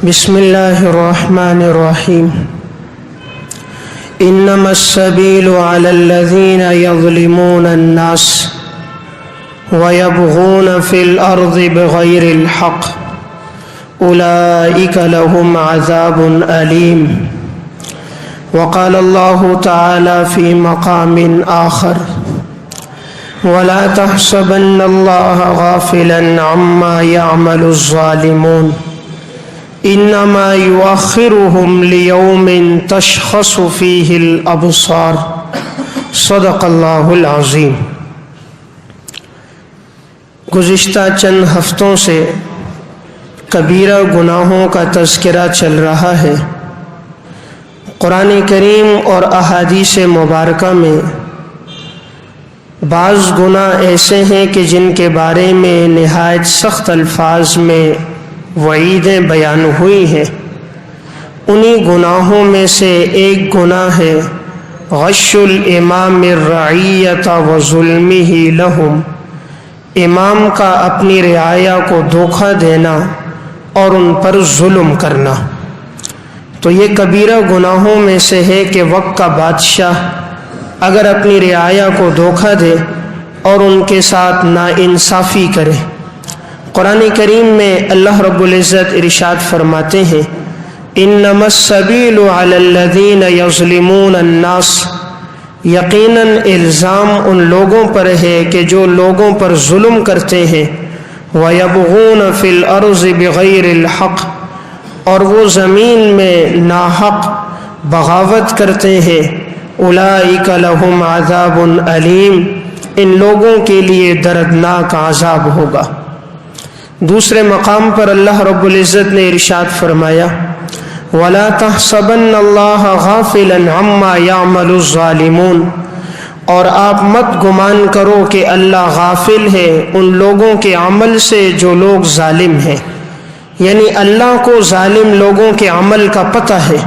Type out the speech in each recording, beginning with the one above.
بسم اللہ الرحمن الرحیم انما السبیل علی الذین یظلمون الناس ویبغون فی الارض بغیر الحق اولئک لهم عذاب علیم وقال اللہ تعالی فی مقام آخر ولا تحسبن اللہ غافلا عما يعمل الظالمون انما یؤخرهم لیوم تشخص فیہ الابصار صدق اللہ العظیم۔ گزشتہ چند ہفتوں سے کبیرہ گناہوں کا تذکرہ چل رہا ہے۔ قرآن کریم اور احادیث مبارکہ میں بعض گناہ ایسے ہیں کہ جن کے بارے میں نہایت سخت الفاظ میں وعیدیں بیان ہوئی ہیں۔ انہی گناہوں میں سے ایک گناہ ہے غش الامام الرعیۃ وظلمہ لہم، امام کا اپنی رعایا کو دھوکہ دینا اور ان پر ظلم کرنا۔ تو یہ کبیرہ گناہوں میں سے ہے کہ وقت کا بادشاہ اگر اپنی رعایا کو دھوکہ دے اور ان کے ساتھ ناانصافی کرے۔ قرآن کریم میں اللہ رب العزت ارشاد فرماتے ہیں انما السبیل علی الذین یظلمون الناس، یقیناً الزام ان لوگوں پر ہے کہ جو لوگوں پر ظلم کرتے ہیں، ویبغون فی الارض بغیر الحق، اور وہ زمین میں ناحق بغاوت کرتے ہیں، اولئک لہم عذاب علیم، ان لوگوں کے لیے دردناک عذاب ہوگا۔ دوسرے مقام پر اللہ رب العزت نے ارشاد فرمایا وَلَا تَحْسَبَنَّ اللَّهَ غَافِلًا عَمَّا يَعْمَلُ الظَّالِمُونَ، اور آپ مت گمان کرو کہ اللہ غافل ہے ان لوگوں کے عمل سے جو لوگ ظالم ہیں، یعنی اللہ کو ظالم لوگوں کے عمل کا پتہ ہے۔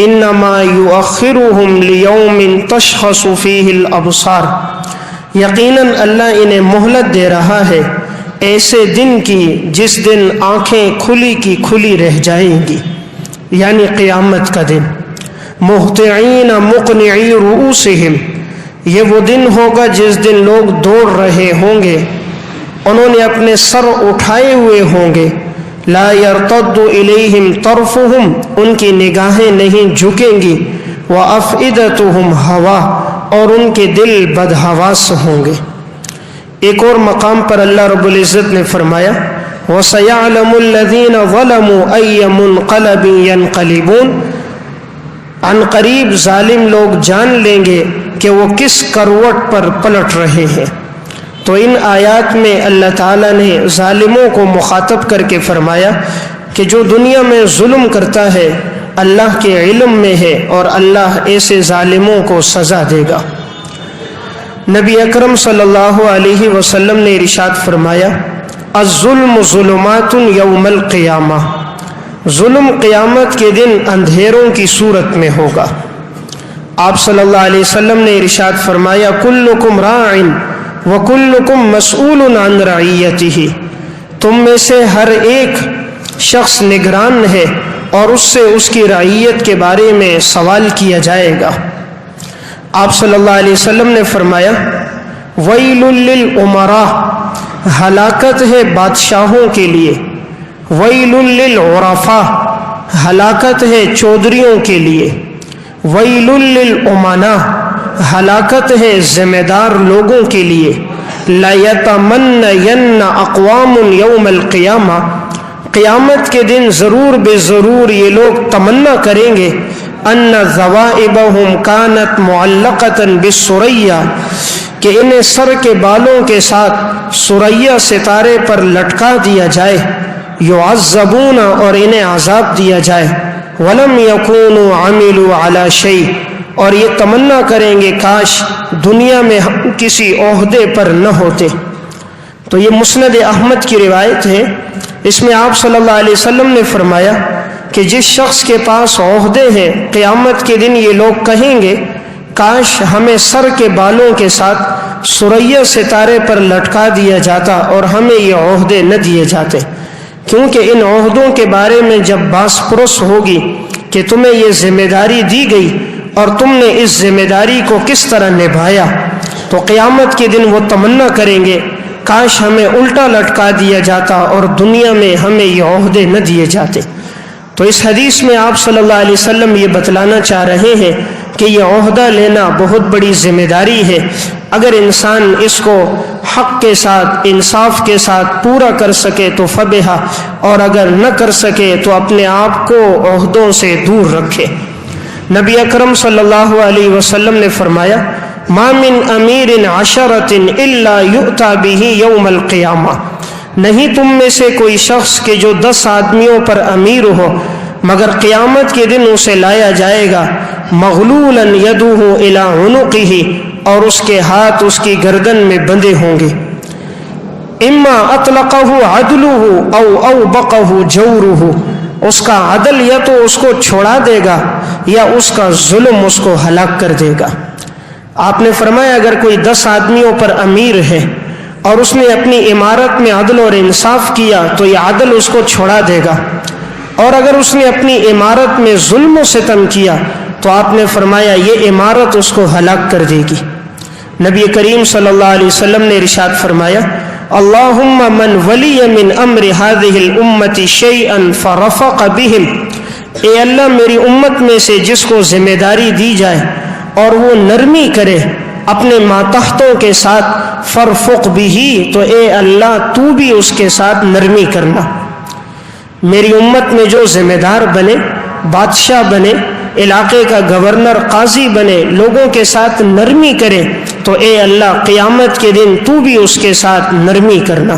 انما یؤخرهم لیوم تشخص فیہ الابصار، یقیناً اللہ انہیں مہلت دے رہا ہے ایسے دن کی جس دن آنکھیں کھلی کی کھلی رہ جائیں گی، یعنی قیامت کا دن۔ مہطعین مقنعی رؤوسہم، یہ وہ دن ہوگا جس دن لوگ دوڑ رہے ہوں گے، انہوں نے اپنے سر اٹھائے ہوئے ہوں گے، لا یرتد الیہم طرفہم، ان کی نگاہیں نہیں جھکیں گی، وافئدتہم ہوا، اور ان کے دل بدحواس ہوں گے۔ ایک اور مقام پر اللہ رب العزت نے فرمایا وَسَيَعْلَمُ الَّذِينَ ظَلَمُوا أَيَّ مُنْقَلَبٍ يَنْقَلِبُونَ، عن قریب ظالم لوگ جان لیں گے کہ وہ کس کروٹ پر پلٹ رہے ہیں۔ تو ان آیات میں اللہ تعالیٰ نے ظالموں کو مخاطب کر کے فرمایا کہ جو دنیا میں ظلم کرتا ہے اللہ کے علم میں ہے اور اللہ ایسے ظالموں کو سزا دے گا۔ نبی اکرم صلی اللہ علیہ وسلم نے ارشاد فرمایا الظلم ظلمات یوم القیامہ، ظلم قیامت کے دن اندھیروں کی صورت میں ہوگا۔ آپ صلی اللہ علیہ وسلم نے ارشاد فرمایا کلکم راع وکلکم مسئول عن رعیتہ، تم میں سے ہر ایک شخص نگران ہے اور اس سے اس کی رعیت کے بارے میں سوال کیا جائے گا۔ آپ صلی اللہ علیہ وسلم نے فرمایا ویل للامراء، ہلاکت ہے بادشاہوں کے لیے، ویل للعرفاء، ہلاکت ہے چودھریوں کے لیے، ویل للامناء، ہلاکت ہے ذمہ دار لوگوں کے لیے، لیتمنین اقوام یوم القیامہ، قیامت کے دن ضرور بے ضرور یہ لوگ تمنا کریں گے ان ذوائبہم کانت معلقۃ بالثریہ، کہ انہیں سر کے بالوں کے ساتھ ثریہ ستارے پر لٹکا دیا جائے، یعذبون، اور انہیں عذاب دیا جائے، ولم یکونوا عملوا علی شیء، اور یہ تمنا کریں گے کاش دنیا میں ہم کسی عہدے پر نہ ہوتے۔ تو یہ مسند احمد کی روایت ہے، اس میں آپ صلی اللہ علیہ وسلم نے فرمایا کہ جس شخص کے پاس عہدے ہیں قیامت کے دن یہ لوگ کہیں گے کاش ہمیں سر کے بالوں کے ساتھ ثریہ ستارے پر لٹکا دیا جاتا اور ہمیں یہ عہدے نہ دیے جاتے۔ کیونکہ ان عہدوں کے بارے میں جب باس پرس ہوگی کہ تمہیں یہ ذمہ داری دی گئی اور تم نے اس ذمہ داری کو کس طرح نبھایا، تو قیامت کے دن وہ تمنا کریں گے کاش ہمیں الٹا لٹکا دیا جاتا اور دنیا میں ہمیں یہ عہدے نہ دیے جاتے۔ تو اس حدیث میں آپ صلی اللہ علیہ وسلم یہ بتلانا چاہ رہے ہیں کہ یہ عہدہ لینا بہت بڑی ذمہ داری ہے۔ اگر انسان اس کو حق کے ساتھ، انصاف کے ساتھ پورا کر سکے تو فبہا، اور اگر نہ کر سکے تو اپنے آپ کو عہدوں سے دور رکھے۔ نبی اکرم صلی اللہ علیہ وسلم نے فرمایا ما من امیر عشرۃ الا یؤتی بہ یوم القیامہ، نہیں تم میں سے کوئی شخص کہ جو 10 آدمیوں پر امیر ہو مگر قیامت کے دن اسے لایا جائے گا مغلولا یدہ الی عنقہ، اور اس کے ہاتھ اس کی گردن میں بندھے ہوں گے، اما اطلقہ عدلہ او اوبقہ جورہ، اس کا عدل یا تو اس کو چھوڑا دے گا یا اس کا ظلم اس کو ہلاک کر دے گا۔ آپ نے فرمایا اگر کوئی 10 آدمیوں پر امیر ہے اور اس نے اپنی عمارت میں عدل اور انصاف کیا تو یہ عدل اس کو چھوڑا دے گا، اور اگر اس نے اپنی عمارت میں ظلم و ستم کیا تو آپ نے فرمایا یہ عمارت اس کو ہلاک کر دے گی۔ نبی کریم صلی اللہ علیہ وسلم نے ارشاد فرمایا اللہم من ولی من امر هذه الامت شیئا فرفق بهم، اے اللہ میری امت میں سے جس کو ذمہ داری دی جائے اور وہ نرمی کرے اپنے ماتحتوں کے ساتھ، فرفق بھی، تو اے اللہ تو بھی اس کے ساتھ نرمی کرنا۔ میری امت میں جو ذمہ دار بنے، بادشاہ بنے، علاقے کا گورنر، قاضی بنے، لوگوں کے ساتھ نرمی کرے تو اے اللہ قیامت کے دن تو بھی اس کے ساتھ نرمی کرنا۔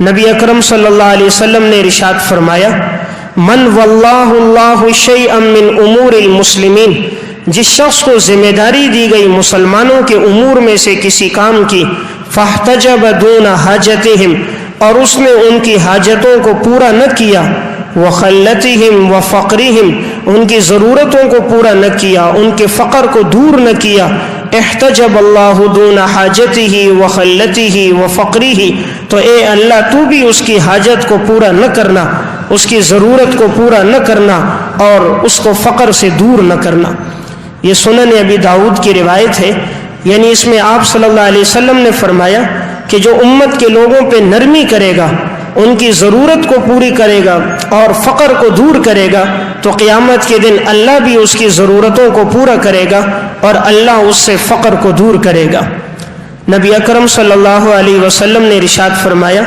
نبی اکرم صلی اللہ علیہ وسلم نے ارشاد فرمایا من واللہ اللہ شیئا من امور المسلمین، جس شخص کو ذمہ داری دی گئی مسلمانوں کے امور میں سے کسی کام کی، فاحتجب دون حاجتہم، اور اس نے ان کی حاجتوں کو پورا نہ کیا، وخلتہم وفقرہم، ان کی ضرورتوں کو پورا نہ کیا، ان کے فقر کو دور نہ کیا، احتجب اللہ دون حاجتہ وخلتہ وفقرہ، تو اے اللہ تو بھی اس کی حاجت کو پورا نہ کرنا، اس کی ضرورت کو پورا نہ کرنا اور اس کو فقر سے دور نہ کرنا۔ یہ سنن ابی داؤد کی روایت ہے، یعنی اس میں آپ صلی اللہ علیہ وسلم نے فرمایا کہ جو امت کے لوگوں پہ نرمی کرے گا، ان کی ضرورت کو پوری کرے گا اور فقر کو دور کرے گا تو قیامت کے دن اللہ بھی اس کی ضرورتوں کو پورا کرے گا اور اللہ اس سے فقر کو دور کرے گا۔ نبی اکرم صلی اللہ علیہ وسلم نے ارشاد فرمایا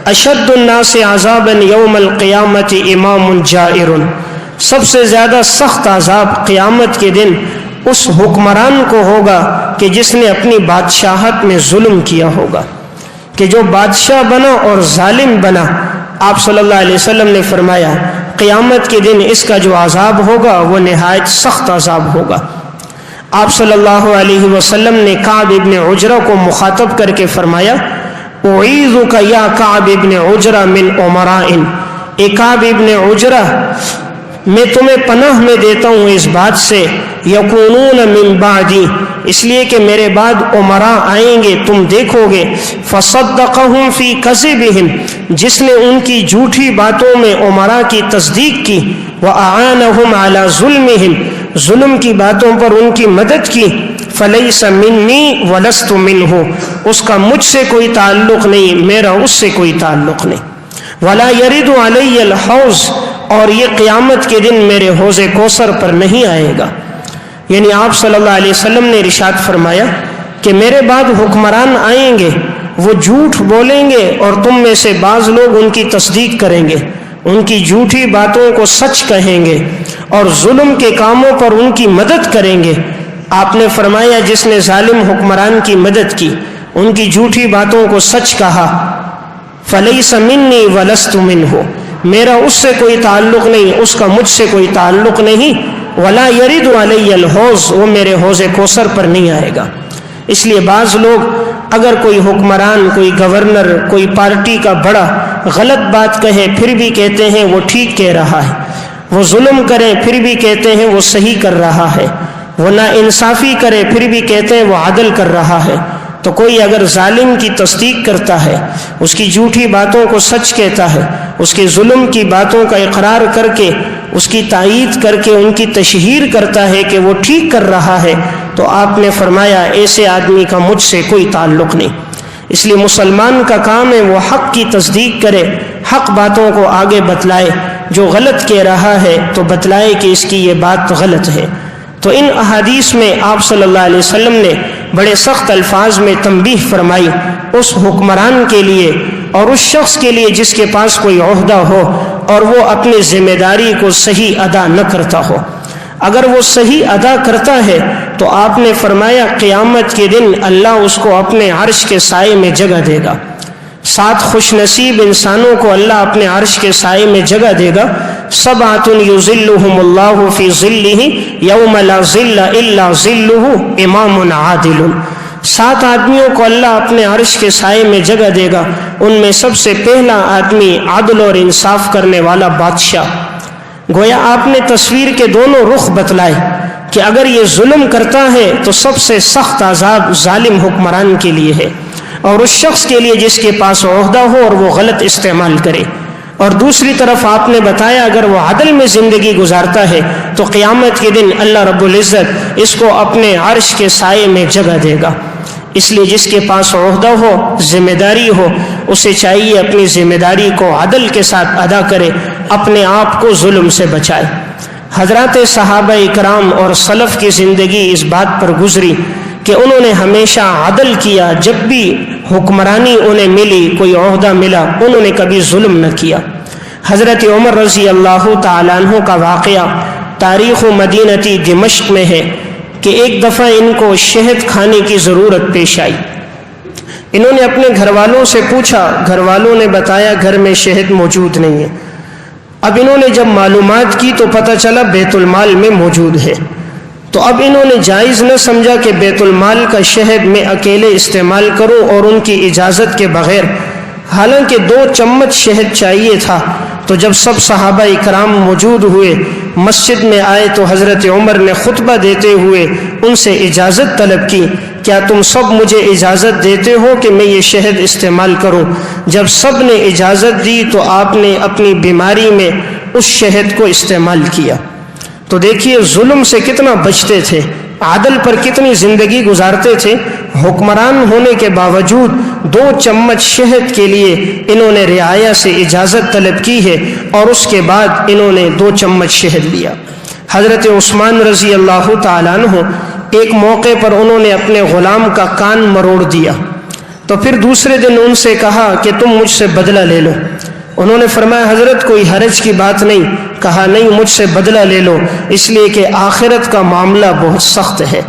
اشد الناس عذابا یوم القیامت امام جائر، سب سے زیادہ سخت عذاب قیامت کے دن اس حکمران کو ہوگا کہ جس نے اپنی بادشاہت میں ظلم کیا ہوگا، کہ جو بادشاہ بنا اور ظالم بنا۔ آپ صلی اللہ علیہ وسلم نے فرمایا قیامت کے دن اس کا جو عذاب ہوگا وہ نہایت سخت عذاب ہوگا۔ آپ صلی اللہ علیہ وسلم نے کعب ابن عجرہ کو مخاطب کر کے فرمایا اعیذک یا کعب ابن عجرہ من امراء، اے کعب ابن عجرہ میں تمہیں پناہ میں دیتا ہوں اس بات سے یکونون من بعدی، اس لیے کہ میرے بعد امراء آئیں گے، تم دیکھو گے، فصدقہم فی کذبہم، جس نے ان کی جھوٹی باتوں میں امراء کی تصدیق کی، وأعانہم علی ظلمہم، ظلم کی باتوں پر ان کی مدد کی، فلیس منی ولست منہ، اس کا مجھ سے کوئی تعلق نہیں، میرا اس سے کوئی تعلق نہیں، ولا یرد علی الحوض، اور یہ قیامت کے دن میرے حوض کوثر پر نہیں آئے گا۔ یعنی آپ صلی اللہ علیہ وسلم نے ارشاد فرمایا کہ میرے بعد حکمران آئیں گے، وہ جھوٹ بولیں گے اور تم میں سے بعض لوگ ان کی تصدیق کریں گے، ان کی جھوٹی باتوں کو سچ کہیں گے اور ظلم کے کاموں پر ان کی مدد کریں گے۔ آپ نے فرمایا جس نے ظالم حکمران کی مدد کی، ان کی جھوٹی باتوں کو سچ کہا، فلیس منی ولست منہ، میرا اس سے کوئی تعلق نہیں، اس کا مجھ سے کوئی تعلق نہیں، ولا یرد علی الحوض، وہ میرے حوض کوثر پر نہیں آئے گا۔ اس لیے بعض لوگ اگر کوئی حکمران، کوئی گورنر، کوئی پارٹی کا بڑا غلط بات کہے پھر بھی کہتے ہیں وہ ٹھیک کہہ رہا ہے، وہ ظلم کرے پھر بھی کہتے ہیں وہ صحیح کر رہا ہے، وہ نا انصافی کرے پھر بھی کہتے ہیں وہ عدل کر رہا ہے، تو کوئی اگر ظالم کی تصدیق کرتا ہے، اس کی جھوٹی باتوں کو سچ کہتا ہے، اس کے ظلم کی باتوں کا اقرار کر کے اس کی تائید کر کے ان کی تشہیر کرتا ہے کہ وہ ٹھیک کر رہا ہے، تو آپ نے فرمایا ایسے آدمی کا مجھ سے کوئی تعلق نہیں۔ اس لیے مسلمان کا کام ہے وہ حق کی تصدیق کرے، حق باتوں کو آگے بتلائے، جو غلط کہہ رہا ہے تو بتلائے کہ اس کی یہ بات غلط ہے۔ تو ان احادیث میں آپ صلی اللہ علیہ وسلم نے بڑے سخت الفاظ میں تنبیہ فرمائی اس حکمران کے لیے اور اس شخص کے لیے جس کے پاس کوئی عہدہ ہو اور وہ اپنی ذمہ داری کو صحیح ادا نہ کرتا ہو۔ اگر وہ صحیح ادا کرتا ہے تو آپ نے فرمایا قیامت کے دن اللہ اس کو اپنے عرش کے سائے میں جگہ دے گا۔ 7 خوش نصیب انسانوں کو اللہ اپنے عرش کے سائے میں جگہ دے گا۔ 7 یظلہم اللہ فی ظلہ یوم لا ظل الا ظلہ امام عادل۔ 7 آدمیوں کو اللہ اپنے عرش کے سائے میں جگہ دے گا، ان میں سب سے پہلا آدمی عدل اور انصاف کرنے والا بادشاہ۔ گویا آپ نے تصویر کے دونوں رخ بتلائے کہ اگر یہ ظلم کرتا ہے تو سب سے سخت عذاب ظالم حکمران کے لیے ہے، اور اس شخص کے لیے جس کے پاس عہدہ ہو اور وہ غلط استعمال کرے۔ اور دوسری طرف آپ نے بتایا اگر وہ عدل میں زندگی گزارتا ہے تو قیامت کے دن اللہ رب العزت اس کو اپنے عرش کے سائے میں جگہ دے گا۔ اس لیے جس کے پاس عہدہ ہو، ذمہ داری ہو، اسے چاہیے اپنی ذمہ داری کو عدل کے ساتھ ادا کرے، اپنے آپ کو ظلم سے بچائے۔ حضرات صحابہ اکرام اور سلف کی زندگی اس بات پر گزری کہ انہوں نے ہمیشہ عدل کیا، جب بھی حکمرانی انہیں ملی، کوئی عہدہ ملا، انہوں نے کبھی ظلم نہ کیا۔ حضرت عمر رضی اللہ تعالیٰ عنہ کا واقعہ تاریخ مدینتی دمشق میں ہے کہ ایک دفعہ ان کو شہد کھانے کی ضرورت پیش آئی۔ انہوں نے اپنے گھر والوں سے پوچھا، گھر والوں نے بتایا گھر میں شہد موجود نہیں ہے۔ اب انہوں نے جب معلومات کی تو پتہ چلا بیت المال میں موجود ہے۔ تو اب انہوں نے جائز نہ سمجھا کہ بیت المال کا شہد میں اکیلے استعمال کروں اور ان کی اجازت کے بغیر، حالانکہ 2 چمچ شہد چاہیے تھا۔ تو جب سب صحابہ اکرام موجود ہوئے، مسجد میں آئے تو حضرت عمر نے خطبہ دیتے ہوئے ان سے اجازت طلب کی، کیا تم سب مجھے اجازت دیتے ہو کہ میں یہ شہد استعمال کروں؟ جب سب نے اجازت دی تو آپ نے اپنی بیماری میں اس شہد کو استعمال کیا۔ تو دیکھیے ظلم سے کتنا بچتے تھے، عدل پر کتنی زندگی گزارتے تھے۔ حکمران ہونے کے باوجود 2 چمچ شہد کے لیے انہوں نے رعایا سے اجازت طلب کی ہے اور اس کے بعد انہوں نے 2 چمچ شہد لیا۔ حضرت عثمان رضی اللہ تعالیٰ عنہ ایک موقع پر انہوں نے اپنے غلام کا کان مروڑ دیا، تو پھر دوسرے دن ان سے کہا کہ تم مجھ سے بدلہ لے لو۔ انہوں نے فرمایا حضرت کوئی حرج کی بات نہیں۔ کہا نہیں، مجھ سے بدلہ لے لو، اس لیے کہ آخرت کا معاملہ بہت سخت ہے۔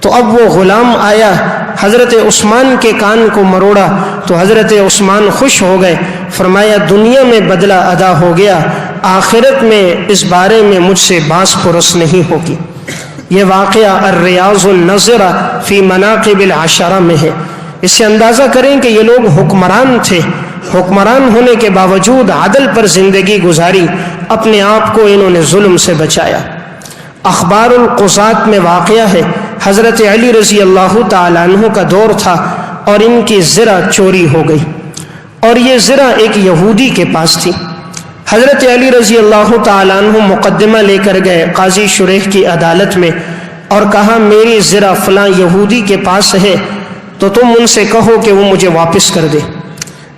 تو اب وہ غلام آیا، حضرت عثمان کے کان کو مروڑا تو حضرت عثمان خوش ہو گئے، فرمایا دنیا میں بدلہ ادا ہو گیا، آخرت میں اس بارے میں مجھ سے باس پرس نہیں ہوگی۔ یہ واقعہ الریاض النظرہ فی مناقب العشرہ میں ہے۔ اس سے اندازہ کریں کہ یہ لوگ حکمران تھے، حکمران ہونے کے باوجود عدل پر زندگی گزاری، اپنے آپ کو انہوں نے ظلم سے بچایا۔ اخبار القضات میں واقعہ ہے، حضرت علی رضی اللہ تعالیٰ عنہ کا دور تھا اور ان کی زرہ چوری ہو گئی، اور یہ زرہ ایک یہودی کے پاس تھی۔ حضرت علی رضی اللہ تعالیٰ عنہ مقدمہ لے کر گئے قاضی شریح کی عدالت میں اور کہا میری زرہ فلاں یہودی کے پاس ہے، تو تم ان سے کہو کہ وہ مجھے واپس کر دے۔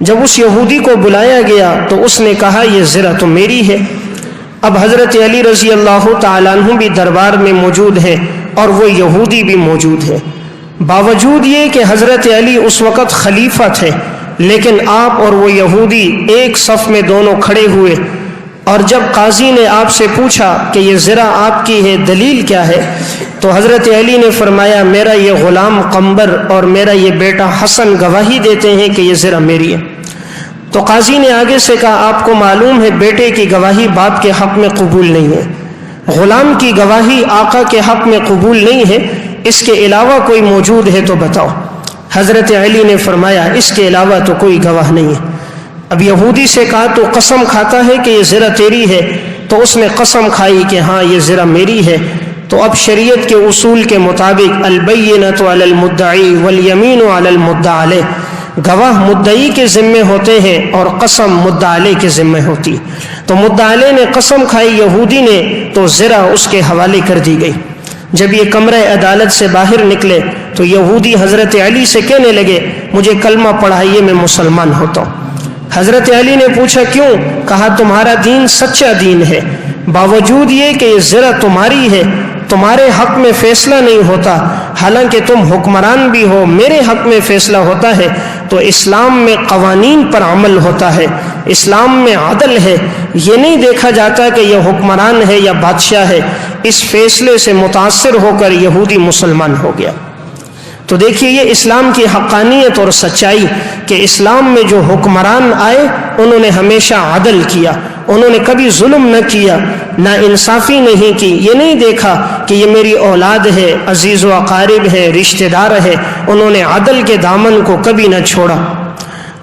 جب اس یہودی کو بلایا گیا تو اس نے کہا یہ زرہ تو میری ہے۔ اب حضرت علی رضی اللہ تعالیٰ عنہ بھی دربار میں موجود ہیں اور وہ یہودی بھی موجود ہے۔ باوجود یہ کہ حضرت علی اس وقت خلیفہ تھے، لیکن آپ اور وہ یہودی ایک صف میں دونوں کھڑے ہوئے، اور جب قاضی نے آپ سے پوچھا کہ یہ زرہ آپ کی ہے، دلیل کیا ہے، تو حضرت علی نے فرمایا میرا یہ غلام قمبر اور میرا یہ بیٹا حسن گواہی دیتے ہیں کہ یہ زرہ میری ہے۔ تو قاضی نے آگے سے کہا آپ کو معلوم ہے بیٹے کی گواہی باپ کے حق میں قبول نہیں ہے، غلام کی گواہی آقا کے حق میں قبول نہیں ہے، اس کے علاوہ کوئی موجود ہے تو بتاؤ۔ حضرت علی نے فرمایا اس کے علاوہ تو کوئی گواہ نہیں ہے۔ اب یہودی سے کہا تو قسم کھاتا ہے کہ یہ زرہ تیری ہے؟ تو اس نے قسم کھائی کہ ہاں یہ زرہ میری ہے۔ تو اب شریعت کے اصول کے مطابق البینۃ علی المدعی والیمین علی المدعی علیہ، گواہ مدعی کے ذمے ہوتے ہیں اور قسم مدعی علیہ کے ذمے ہوتی. تو مدعی علیہ نے قسم کھائی یہودی نے، تو زرہ اس کے حوالے کر دی گئی. جب یہ کمرہ عدالت سے باہر نکلے تو یہودی حضرت علی سے کہنے لگے مجھے کلمہ پڑھائیے، میں مسلمان ہوتا ہوں. حضرت علی نے پوچھا کیوں؟ کہا تمہارا دین سچا دین ہے، باوجود یہ کہ یہ زرہ تمہاری ہے تمہارے حق میں فیصلہ نہیں ہوتا، حالانکہ تم حکمران بھی ہو، میرے حق میں فیصلہ ہوتا ہے. تو اسلام میں قوانین پر عمل ہوتا ہے، اسلام میں عدل ہے، یہ نہیں دیکھا جاتا کہ یہ حکمران ہے یا بادشاہ ہے. اس فیصلے سے متاثر ہو کر یہودی مسلمان ہو گیا. تو دیکھیے یہ اسلام کی حقانیت اور سچائی کہ اسلام میں جو حکمران آئے انہوں نے ہمیشہ عدل کیا، انہوں نے کبھی ظلم نہ کیا، نہ انصافی نہیں کی. یہ نہیں دیکھا کہ یہ میری اولاد ہے، عزیز و اقارب ہے، رشتہ دار ہے، انہوں نے عدل کے دامن کو کبھی نہ چھوڑا.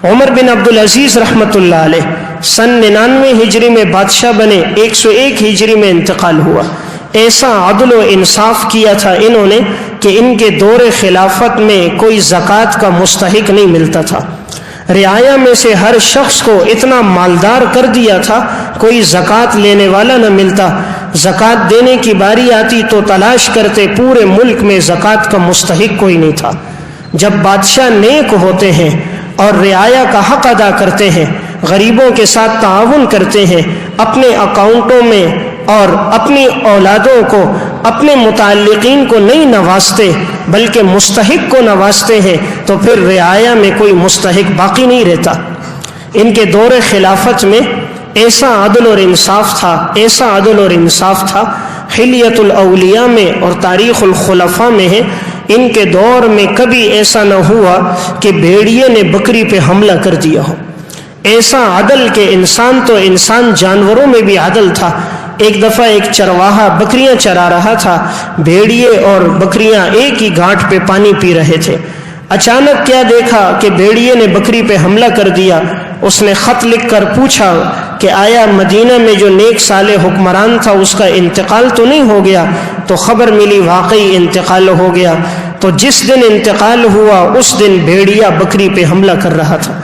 عمر بن عبدالعزیز رحمۃ اللہ علیہ سن 99 ہجری میں بادشاہ بنے، 101 ہجری میں انتقال ہوا. ایسا عدل و انصاف کیا تھا انہوں نے کہ ان کے دور خلافت میں کوئی زکوٰۃ کا مستحق نہیں ملتا تھا. رعایا میں سے ہر شخص کو اتنا مالدار کر دیا تھا، کوئی زکوٰۃ لینے والا نہ ملتا. زکوٰۃ دینے کی باری آتی تو تلاش کرتے، پورے ملک میں زکوٰۃ کا مستحق کوئی نہیں تھا. جب بادشاہ نیک ہوتے ہیں اور رعایا کا حق ادا کرتے ہیں، غریبوں کے ساتھ تعاون کرتے ہیں، اپنے اکاؤنٹوں میں اور اپنی اولادوں کو، اپنے متعلقین کو نہیں نوازتے بلکہ مستحق کو نوازتے ہیں، تو پھر رعایا میں کوئی مستحق باقی نہیں رہتا. ان کے دور خلافت میں ایسا عدل اور انصاف تھا، ایسا عدل اور انصاف تھا. حلیۃ الاولیاء میں اور تاریخ الخلفاء میں ہے، ان کے دور میں کبھی ایسا نہ ہوا کہ بھیڑیے نے بکری پہ حملہ کر دیا ہو. ایسا عدل کہ انسان تو انسان، جانوروں میں بھی عدل تھا. ایک دفعہ ایک چرواہا بکریاں چرا رہا تھا، بھیڑیے اور بکریاں ایک ہی گھاٹ پہ پانی پی رہے تھے. اچانک کیا دیکھا کہ بھیڑیے نے بکری پہ حملہ کر دیا. اس نے خط لکھ کر پوچھا کہ آیا مدینہ میں جو نیک صالح حکمران تھا اس کا انتقال تو نہیں ہو گیا؟ تو خبر ملی واقعی انتقال ہو گیا. تو جس دن انتقال ہوا اس دن بھیڑیا بکری پہ حملہ کر رہا تھا.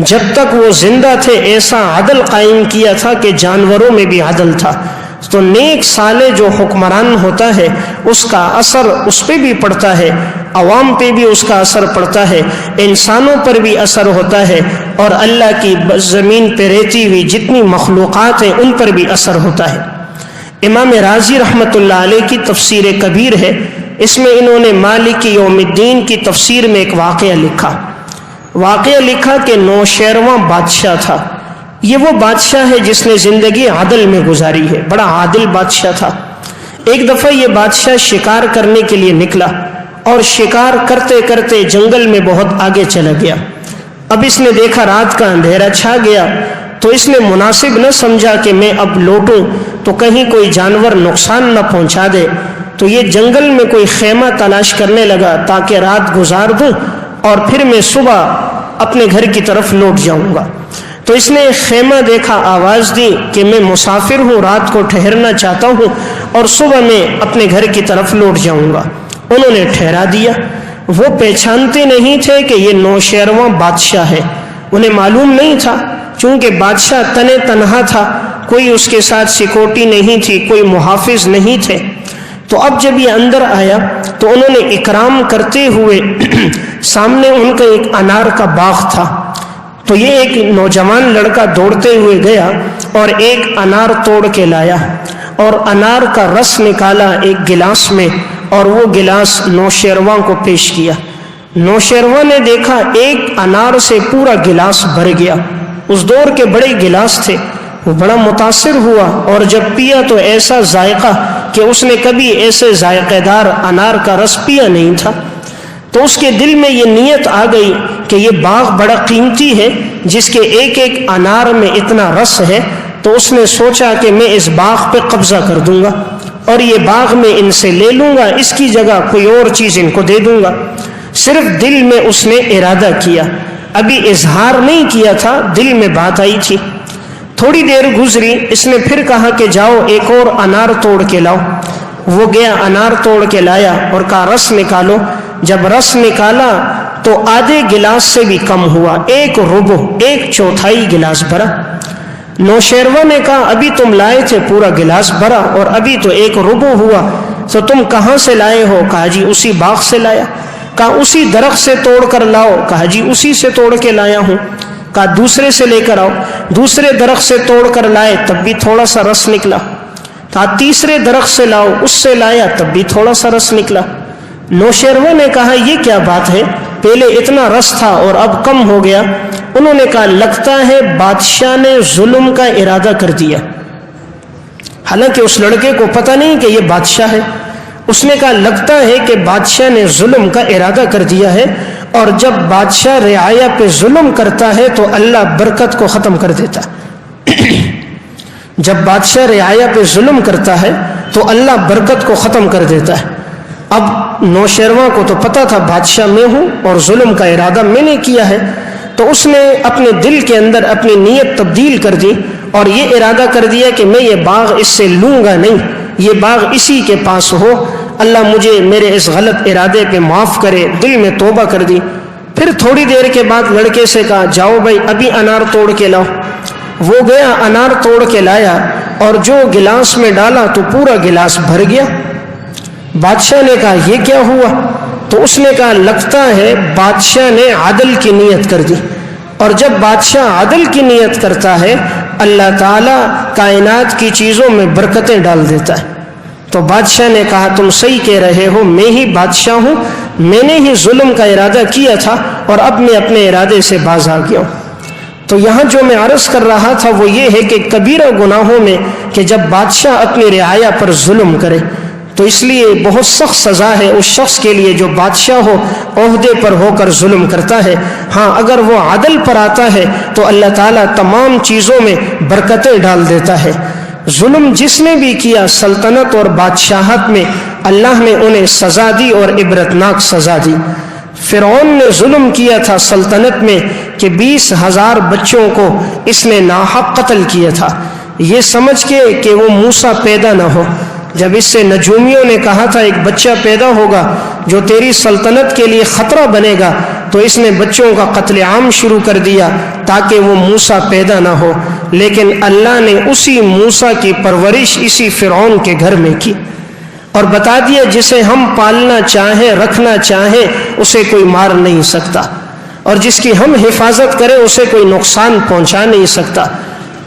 جب تک وہ زندہ تھے ایسا عدل قائم کیا تھا کہ جانوروں میں بھی عدل تھا. تو نیک صالح جو حکمران ہوتا ہے اس کا اثر اس پہ بھی پڑتا ہے، عوام پہ بھی اس کا اثر پڑتا ہے، انسانوں پر بھی اثر ہوتا ہے، اور اللہ کی زمین پہ رہتی ہوئی جتنی مخلوقات ہیں ان پر بھی اثر ہوتا ہے. امام رازی رحمۃ اللہ علیہ کی تفسیر کبیر ہے، اس میں انہوں نے مالک یوم الدین کی تفسیر میں ایک واقعہ لکھا کہ نوشیرواں بادشاہ تھا. یہ وہ بادشاہ ہے جس نے زندگی عدل میں گزاری ہے، بڑا عادل بادشاہ تھا. ایک دفعہ یہ بادشاہ شکار کرنے کے لیے نکلا اور شکار کرتے کرتے جنگل میں بہت آگے چلا گیا. اب اس نے دیکھا رات کا اندھیرا چھا گیا تو اس نے مناسب نہ سمجھا کہ میں اب لوٹوں تو کہیں کوئی جانور نقصان نہ پہنچا دے. تو یہ جنگل میں کوئی خیمہ تلاش کرنے لگا تاکہ رات گزار دوں اور پھر میں صبح اپنے گھر کی طرف لوٹ جاؤں گا. تو اس نے ایک خیمہ دیکھا، آواز دی کہ میں مسافر ہوں، رات کو ٹھہرنا چاہتا ہوں اور صبح میں اپنے گھر کی طرف لوٹ جاؤں گا. انہوں نے ٹھہرا دیا. وہ پہچانتے نہیں تھے کہ یہ نوشیرواں بادشاہ ہے، انہیں معلوم نہیں تھا چونکہ بادشاہ تنے تنہا تھا، کوئی اس کے ساتھ سیکورٹی نہیں تھی، کوئی محافظ نہیں تھے. تو اب جب یہ اندر آیا تو انہوں نے اکرام کرتے ہوئے سامنے ان کا ایک انار کا باغ تھا. تو یہ ایک نوجوان لڑکا دوڑتے ہوئے گیا اور ایک انار توڑ کے لایا اور انار کا رس نکالا ایک گلاس میں اور وہ گلاس نوشیرواں کو پیش کیا. نوشیرواں نے دیکھا ایک انار سے پورا گلاس بھر گیا. اس دور کے بڑے گلاس تھے. وہ بڑا متاثر ہوا اور جب پیا تو ایسا ذائقہ کہ اس نے کبھی ایسے ذائقہ دار انار کا رس پیا نہیں تھا. تو اس کے دل میں یہ نیت آ گئی کہ یہ باغ بڑا قیمتی ہے جس کے ایک ایک انار میں اتنا رس ہے. تو اس نے سوچا کہ میں اس باغ پہ قبضہ کر دوں گا اور یہ باغ میں ان سے لے لوں گا، اس کی جگہ کوئی اور چیز ان کو دے دوں گا. صرف دل میں اس نے ارادہ کیا، ابھی اظہار نہیں کیا تھا، دل میں بات آئی تھی. تھوڑی دیر گزری، اس نے پھر کہا کہ جاؤ ایک اور انار توڑ کے لاؤ. وہ گیا انار توڑ کے لایا اور کہا رس نکالو. جب رس نکالا تو آدھے گلاس سے بھی کم ہوا، 1/4 گلاس بھرا. نوشیروہ نے کہا ابھی تم لائے تھے پورا گلاس بھرا اور ابھی تو 1/4 ہوا، تو تم کہاں سے لائے ہو؟ کہا جی اسی باغ سے لایا. کہا اسی درخت سے توڑ کر لاؤ. کہا جی اسی سے توڑ کے لایا ہوں. کہا دوسرے سے لے کر آؤ. دوسرے درخت سے توڑ کر لائے تب بھی تھوڑا سا رس نکلا. کہا تیسرے درخت سے لاؤ، اس سے لایا تب بھی تھوڑا سا رس نکلا. نوشیروہ نے کہا یہ کیا بات ہے، پہلے اتنا رس تھا اور اب کم ہو گیا. انہوں نے کہا لگتا ہے بادشاہ نے ظلم کا ارادہ کر دیا. حالانکہ اس لڑکے کو پتہ نہیں کہ یہ بادشاہ ہے. اس نے کہا لگتا ہے کہ بادشاہ نے ظلم کا ارادہ کر دیا ہے، اور جب بادشاہ رعایا پہ ظلم کرتا ہے تو اللہ برکت کو ختم کر دیتا ہے. جب بادشاہ رعایا پہ ظلم کرتا ہے تو اللہ برکت کو ختم کر دیتا ہے. اب نوشیروہ کو تو پتا تھا بادشاہ میں ہوں اور ظلم کا ارادہ میں نے کیا ہے، تو اس نے اپنے دل کے اندر اپنی نیت تبدیل کر دی اور یہ ارادہ کر دیا کہ میں یہ باغ اس سے لوں گا نہیں، یہ باغ اسی کے پاس ہو. اللہ مجھے میرے اس غلط ارادے پہ معاف کرے. دل میں توبہ کر دی. پھر تھوڑی دیر کے بعد لڑکے سے کہا جاؤ بھائی ابھی انار توڑ کے لاؤ. وہ گیا انار توڑ کے لایا اور جو گلاس میں ڈالا تو پورا گلاس بھر گیا. بادشاہ نے کہا یہ کیا ہوا؟ تو اس نے کہا لگتا ہے بادشاہ نے عدل کی نیت کر دی، اور جب بادشاہ عدل کی نیت کرتا ہے اللہ تعالیٰ کائنات کی چیزوں میں برکتیں ڈال دیتا ہے. تو بادشاہ نے کہا تم صحیح کہہ رہے ہو، میں ہی بادشاہ ہوں، میں نے ہی ظلم کا ارادہ کیا تھا اور اب میں اپنے ارادے سے باز آ گیا ہوں. تو یہاں جو میں عرض کر رہا تھا وہ یہ ہے کہ کبیرہ گناہوں میں کہ جب بادشاہ اپنی رعایا پر ظلم کرے تو اس لیے بہت سخت سزا ہے اس شخص کے لیے جو بادشاہ ہو، عہدے پر ہو کر ظلم کرتا ہے. ہاں اگر وہ عدل پر آتا ہے تو اللہ تعالیٰ تمام چیزوں میں برکتیں ڈال دیتا ہے. ظلم جس نے بھی کیا سلطنت اور بادشاہت میں اللہ نے انہیں سزا دی اور عبرتناک سزا دی. فرعون نے ظلم کیا تھا سلطنت میں کہ 20,000 بچوں کو اس نے ناحق قتل کیا تھا، یہ سمجھ کے کہ وہ موسیٰ پیدا نہ ہو. جب اس سے نجومیوں نے کہا تھا ایک بچہ پیدا ہوگا جو تیری سلطنت کے لیے خطرہ بنے گا، تو اس نے بچوں کا قتل عام شروع کر دیا تاکہ وہ موسیٰ پیدا نہ ہو. لیکن اللہ نے اسی موسیٰ کی پرورش اسی فرعون کے گھر میں کی اور بتا دیا جسے ہم پالنا چاہیں رکھنا چاہیں اسے کوئی مار نہیں سکتا، اور جس کی ہم حفاظت کریں اسے کوئی نقصان پہنچا نہیں سکتا.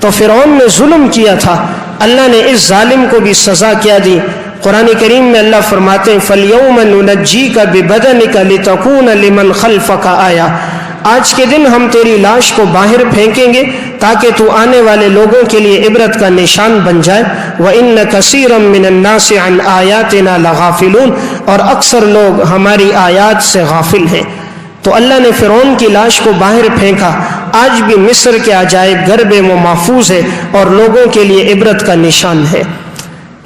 تو فرعون نے ظلم کیا تھا، اللہ نے اس ظالم کو بھی سزا کیا دی. قرآن کریم میں اللہ فرماتے ہیں فَالْيَوْمَ نُنَجِّيكَ بِبَدَنِكَ لِتَكُونَ لِمَنْ خَلْفَكَ آیَةً، آج کے دن ہم تیری لاش کو باہر پھینکیں گے تاکہ تو آنے والے لوگوں کے لیے عبرت کا نشان بن جائے. وَإِنَّ كَثِيرًا مِّنَ النَّاسِ عَنْ آيَاتِنَا لَغَافِلُونَ، اور اکثر لوگ ہماری آیات سے غافل ہیں. تو اللہ نے فرعون کی لاش کو باہر پھینکا. آج بھی مصر کے عجائب گھر میں وہ محفوظ ہے اور لوگوں کے لیے عبرت کا نشان ہے.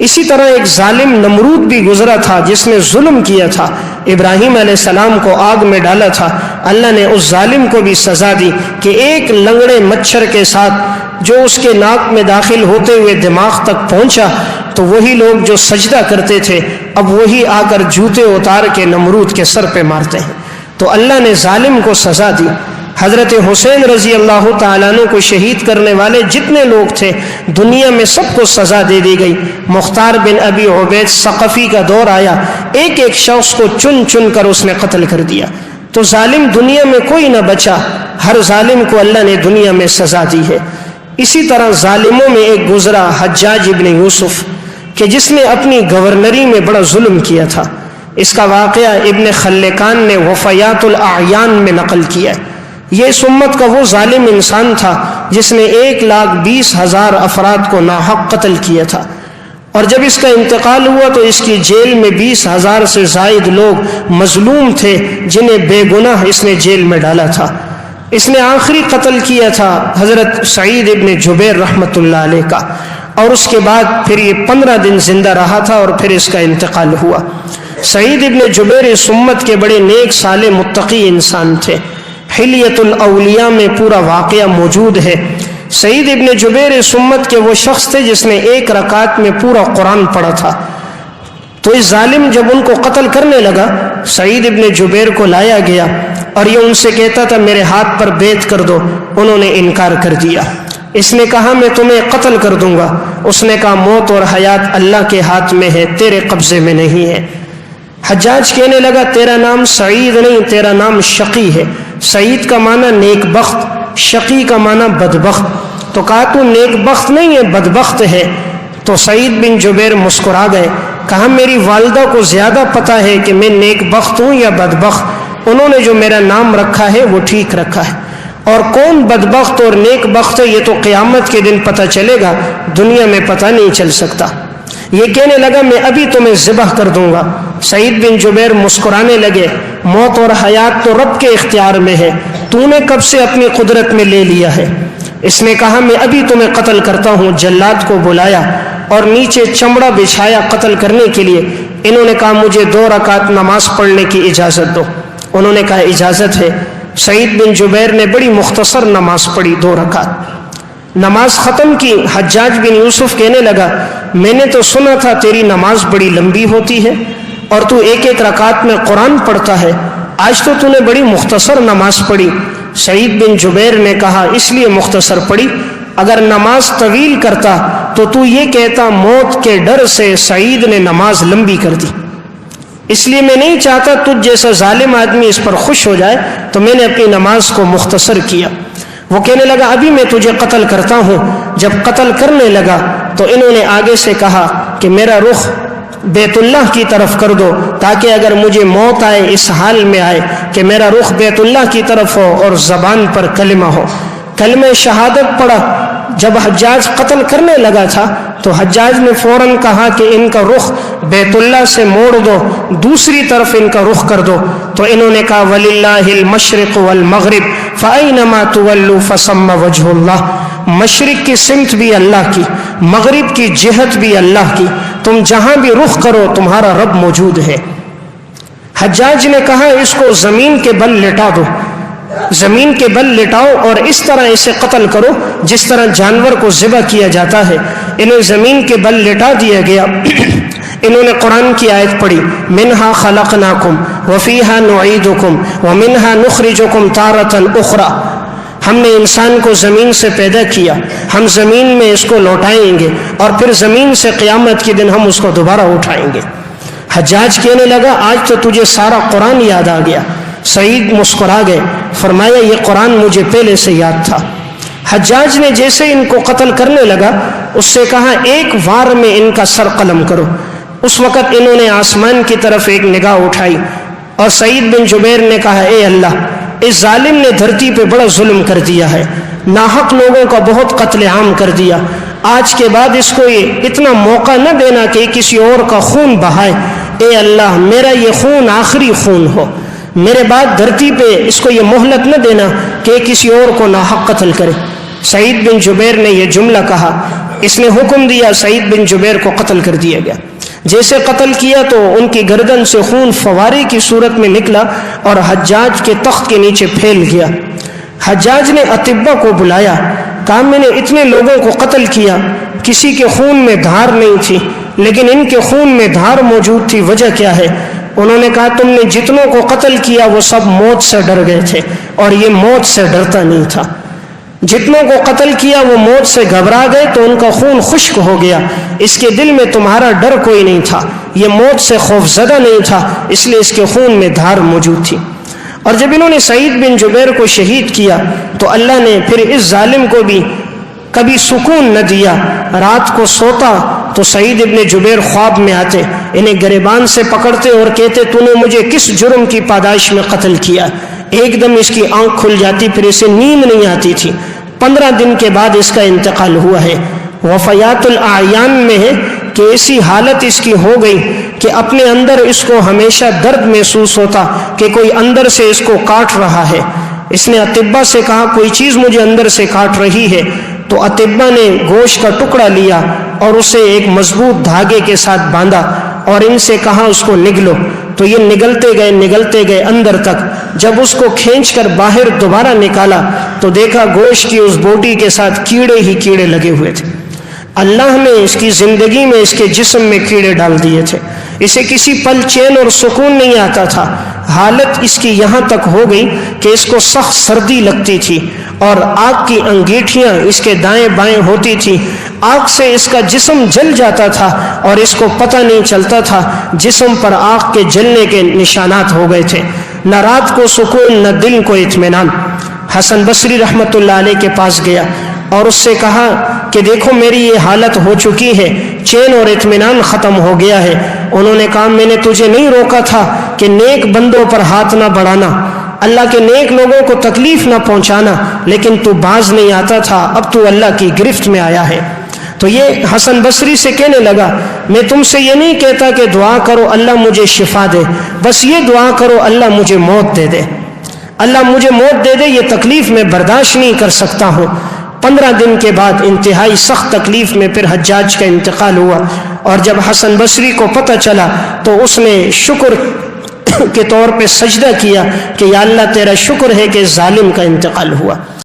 اسی طرح ایک ظالم نمرود بھی گزرا تھا جس نے ظلم کیا تھا، ابراہیم علیہ السلام کو آگ میں ڈالا تھا. اللہ نے اس ظالم کو بھی سزا دی کہ ایک لنگڑے مچھر کے ساتھ جو اس کے ناک میں داخل ہوتے ہوئے دماغ تک پہنچا تو وہی لوگ جو سجدہ کرتے تھے اب وہی آ کر جوتے اتار کے نمرود کے سر پہ مارتے ہیں. تو اللہ نے ظالم کو سزا دی. حضرت حسین رضی اللہ تعالیٰ عنہ کو شہید کرنے والے جتنے لوگ تھے دنیا میں سب کو سزا دے دی گئی. مختار بن ابی عبید ثقفی کا دور آیا، ایک ایک شخص کو چن چن کر اس نے قتل کر دیا. تو ظالم دنیا میں کوئی نہ بچا، ہر ظالم کو اللہ نے دنیا میں سزا دی ہے. اسی طرح ظالموں میں ایک گزرا حجاج ابن یوسف کہ جس نے اپنی گورنری میں بڑا ظلم کیا تھا. اس کا واقعہ ابن خلکان نے وفیات الاعیان میں نقل کیا ہے. یہ اس امت کا وہ ظالم انسان تھا جس نے 1,20,000 افراد کو ناحق قتل کیا تھا، اور جب اس کا انتقال ہوا تو اس کی جیل میں 20,000 سے زائد لوگ مظلوم تھے جنہیں بے گناہ اس نے جیل میں ڈالا تھا. اس نے آخری قتل کیا تھا حضرت سعید ابن جبیر رحمۃ اللہ علیہ کا، اور اس کے بعد پھر یہ 15 دن زندہ رہا تھا اور پھر اس کا انتقال ہوا. سعید ابن جبیر اس امت کے بڑے نیک صالح متقی انسان تھے. حلیت الاولیاء میں پورا واقعہ موجود ہے. سعید ابن جبیر اس امت کے وہ شخص تھے جس نے 1 رکعت میں پورا قرآن پڑھا تھا. تو اس ظالم جب ان کو قتل کرنے لگا، سعید ابن جبیر کو لایا گیا اور یہ ان سے کہتا تھا میرے ہاتھ پر بیعت کر دو، انہوں نے انکار کر دیا۔ اس نے کہا میں تمہیں قتل کر دوں گا، اس نے کہا موت اور حیات اللہ کے ہاتھ میں ہے، تیرے قبضے میں نہیں ہے۔ حجاج کہنے لگا تیرا نام سعید نہیں، تیرا نام شقی ہے۔ سعید کا معنی نیک بخت، شقی کا معنی بدبخت۔ تو کہا تو نیک بخت نہیں ہے، بدبخت ہے۔ تو سعید بن جبیر مسکرا گئے، کہا میری والدہ کو زیادہ پتہ ہے کہ میں نیک بخت ہوں یا بدبخت، انہوں نے جو میرا نام رکھا ہے وہ ٹھیک رکھا ہے، اور کون بدبخت اور نیک بخت ہے یہ تو قیامت کے دن پتہ چلے گا، دنیا میں پتہ نہیں چل سکتا۔ یہ کہنے لگا میں ابھی تمہیں ذبح کر دوں گا۔ سعید بن جبیر مسکرانے لگے، موت اور حیات تو رب کے اختیار میں ہے، تو نے کب سے اپنی قدرت میں لے لیا ہے؟ اس نے کہا میں ابھی تمہیں قتل کرتا ہوں۔ جلاد کو بلایا اور نیچے چمڑا بچھایا قتل کرنے کے لیے۔ انہوں نے کہا مجھے 2 رکعت نماز پڑھنے کی اجازت دو۔ انہوں نے کہا اجازت ہے۔ سعید بن جبیر نے بڑی مختصر نماز پڑھی، 2 رکعت نماز ختم کی۔ حجاج بن یوسف کہنے لگا میں نے تو سنا تھا تیری نماز بڑی لمبی ہوتی ہے اور تو 1 رکعت میں قرآن پڑھتا ہے، آج تو نے بڑی مختصر نماز پڑھی۔ سعید بن جبیر نے کہا اس لیے مختصر پڑھی، اگر نماز طویل کرتا تو یہ کہتا موت کے ڈر سے سعید نے نماز لمبی کر دی، اس لیے میں نہیں چاہتا تجھ جیسا ظالم آدمی اس پر خوش ہو جائے، تو میں نے اپنی نماز کو مختصر کیا۔ وہ کہنے لگا ابھی میں تجھے قتل کرتا ہوں۔ جب قتل کرنے لگا تو انہوں نے آگے سے کہا کہ میرا رخ بیت اللہ کی طرف کر دو، تاکہ اگر مجھے موت آئے اس حال میں آئے کہ میرا رخ بیت اللہ کی طرف ہو اور زبان پر کلمہ ہو۔ کلمہ شہادت پڑھا۔ جب حجاج قتل کرنے لگا تھا تو حجاج نے فوراً کہا کہ ان کا رخ بیت اللہ سے موڑ دو، دوسری طرف ان کا رخ کر دو۔ تو انہوں نے کہا وَلِلَّهِ الْمَشْرِقُ وَالْمَغْرِبُ فَأَيْنَمَا تُوَلُّوا فَثَمَّ وَجْهُ اللَّهِ، مشرق کی سمت بھی اللہ کی، مغرب کی جہت بھی اللہ کی، تم جہاں بھی رخ کرو تمہارا رب موجود ہے۔ حجاج نے کہا اس کو زمین کے بل لٹا دو، زمین کے بل لٹاؤ اور اس طرح اسے قتل کرو جس طرح جانور کو ذبح کیا جاتا ہے۔ انہیں زمین کے بل لٹا دیا گیا۔ انہوں نے قرآن کی آیت پڑھی منہا خلقناکم وفیہا نعیدکم ومنہا نخرجکم تارۃ اخری، ہم نے انسان کو زمین سے پیدا کیا، ہم زمین میں اس کو لوٹائیں گے اور پھر زمین سے قیامت کے دن ہم اس کو دوبارہ اٹھائیں گے۔ حجاج کہنے لگا آج تو تجھے سارا قرآن یاد آ گیا۔ سعید مسکرا گئے، فرمایا یہ قرآن مجھے پہلے سے یاد تھا۔ حجاج نے جیسے ان کو قتل کرنے لگا اس سے کہا ایک وار میں ان کا سر قلم کرو۔ اس وقت انہوں نے آسمان کی طرف ایک نگاہ اٹھائی اور سعید بن جبیر نے کہا اے اللہ، اس ظالم نے دھرتی پہ بڑا ظلم کر دیا ہے، ناحق لوگوں کا بہت قتل عام کر دیا، آج کے بعد اس کو یہ اتنا موقع نہ دینا کہ کسی اور کا خون بہائے۔ اے اللہ میرا یہ خون آخری خون ہو، میرے بعد دھرتی پہ اس کو یہ مہلت نہ دینا کہ کسی اور کو ناحق قتل کرے۔ سعید بن جبیر نے یہ جملہ کہا، اس نے حکم دیا، سعید بن جبیر کو قتل کر دیا گیا۔ جیسے قتل کیا تو ان کی گردن سے خون فوارے کی صورت میں نکلا اور حجاج کے تخت کے نیچے پھیل گیا۔ حجاج نے اطباء کو بلایا، کہا میں نے اتنے لوگوں کو قتل کیا، کسی کے خون میں دھار نہیں تھی لیکن ان کے خون میں دھار موجود تھی، وجہ کیا ہے؟ انہوں نے کہا تم نے جتنوں کو قتل کیا وہ سب موت سے ڈر گئے تھے اور یہ موت سے ڈرتا نہیں تھا۔ جتنوں کو قتل کیا وہ موت سے گھبرا گئے تو ان کا خون خشک ہو گیا، اس کے دل میں تمہارا ڈر کوئی نہیں تھا، یہ موت سے خوف زدہ نہیں تھا، اس لیے اس کے خون میں دھار موجود تھی۔ اور جب انہوں نے سعید بن جبیر کو شہید کیا تو اللہ نے پھر اس ظالم کو بھی کبھی سکون نہ دیا۔ رات کو سوتا تو سعید ابن جبیر خواب میں آتے، انہیں گریبان سے پکڑتے اور کہتے تو نے مجھے کس جرم کی پاداش میں قتل کیا؟ ایک دم اس کی آنکھ کھل جاتی، پھر اسے نیند نہیں آتی تھی۔ 15 دن کے بعد اس کا انتقال ہوا ہے۔ وفیات الاعیان میں ہے کہ ایسی حالت اس کی ہو گئی کہ اپنے اندر اس کو ہمیشہ درد محسوس ہوتا کہ کوئی اندر سے اس کو کاٹ رہا ہے۔ اس نے اطباء سے کہا کوئی چیز مجھے اندر سے کاٹ رہی ہے، تو اطباء نے گوشت کا ٹکڑا لیا اور اسے ایک مضبوط دھاگے کے ساتھ باندھا اور ان سے کہا اس کو نگلو، تو یہ نگلتے گئے اندر تک۔ جب اس کو کھینچ کر باہر دوبارہ نکالا تو دیکھا گوشت کی اس بوٹی کے ساتھ کیڑے ہی کیڑے لگے ہوئے تھے۔ اللہ نے اس کی زندگی میں اس کے جسم میں کیڑے ڈال دیے تھے، اسے کسی پل چین اور سکون نہیں آتا تھا۔ حالت اس کی یہاں تک ہو گئی کہ اس کو سخت سردی لگتی تھی اور آگ کی انگیٹھیاں اس کے دائیں بائیں ہوتی تھی۔ آگ سے اس کا جسم جل جاتا تھا اور اس کو پتہ نہیں چلتا تھا، جسم پر آگ کے جلنے کے نشانات ہو گئے تھے۔ نہ رات کو سکون نہ دل کو اطمینان۔ حسن بصری رحمۃ اللہ علیہ کے پاس گیا اور اس سے کہا کہ دیکھو میری یہ حالت ہو چکی ہے، چین اور اطمینان ختم ہو گیا ہے۔ انہوں نے کہا میں نے تجھے نہیں روکا تھا کہ نیک بندوں پر ہاتھ نہ بڑھانا، اللہ کے نیک لوگوں کو تکلیف نہ پہنچانا، لیکن تو باز نہیں آتا تھا، اب تو اللہ کی گرفت میں آیا ہے۔ تو یہ حسن بصری سے کہنے لگا میں تم سے یہ نہیں کہتا کہ دعا کرو اللہ مجھے شفا دے، بس یہ دعا کرو اللہ مجھے موت دے دے، اللہ مجھے موت دے دے، یہ تکلیف میں برداشت نہیں کر سکتا ہوں۔ 15 دن کے بعد انتہائی سخت تکلیف میں پھر حجاج کا انتقال ہوا، اور جب حسن بصری کو پتہ چلا تو اس نے شکر کے طور پہ سجدہ کیا کہ یا اللہ تیرا شکر ہے کہ ظالم کا انتقال ہوا۔